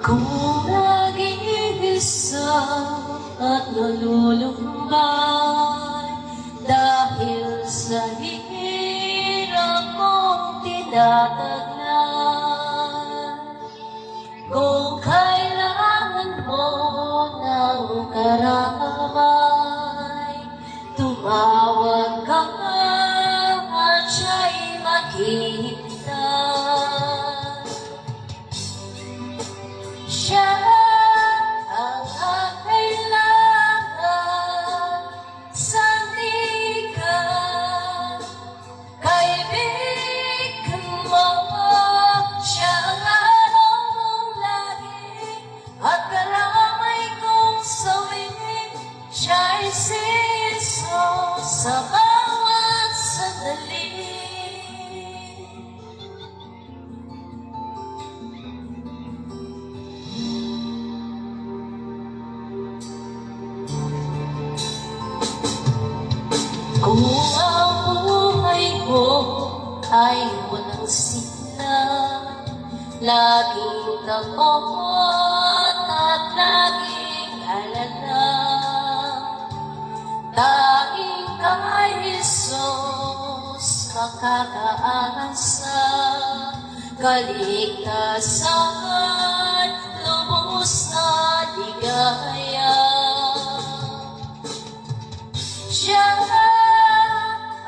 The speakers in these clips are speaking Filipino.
Kung nag-iisa at nalulumbay dahil sa hirap mong tinatagnan, kung kailangan mo ng karamay, tumawag ka at siya'y maghihintay. Siya ang kailangan, sandigan, kaibigan mo. Siya ang araw mong lagi at karamay kong sawin. Siya'y si Jesus sa bawat sandali. Kung ang buhay mo ay walang sigla, laging takot at laging alala, tanging kay Jesus makakaasa, kaligtasan, lubos na ligaya. Siya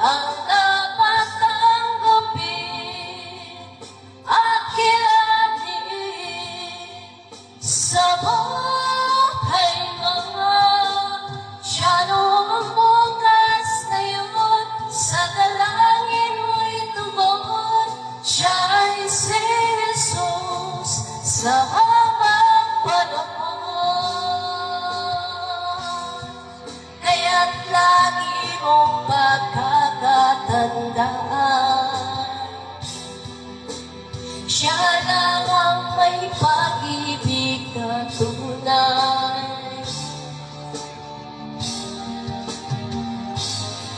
ang dapat tanggapin at kilanin sa buhay mo. Siya noong bukas ngayon, sa dalangin mo'y tugon. Siya ay si Jesus sa habang panahon. Kaya't lagi mong pagkakatandaan, siya lang ang may pag-ibig na tunay.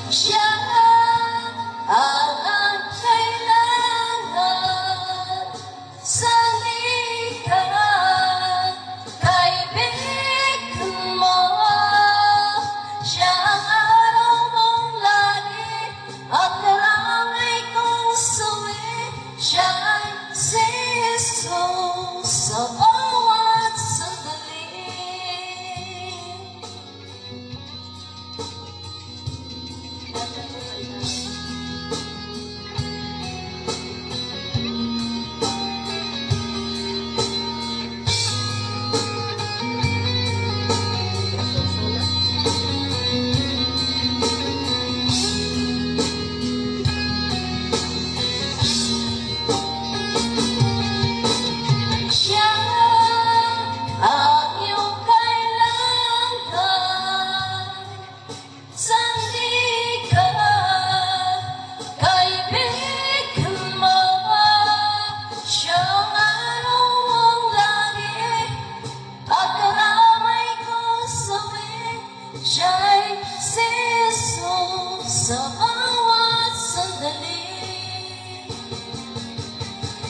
Siya ang kailangan, sandigan, kaibigan mo. Siya ang araw mong lagi at karamay kong sawin. Siya ay si Jesus sa bawat sandali. Siya ang iyong kailangan, sandigan, kaibigan mo. Siya ang araw mong lagi at karamay kong sawin. Siya'y si Jesus sa bawat sandali.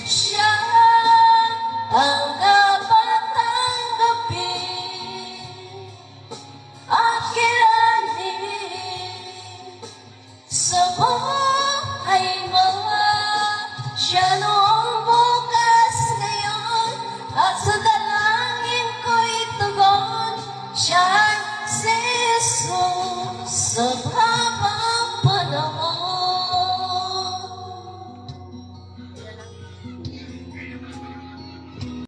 Siya ang dapat tanggapin at kilanin sa buhay mo. Siya noong bukas ngayon at sa dalangin ko'y tugon. Siya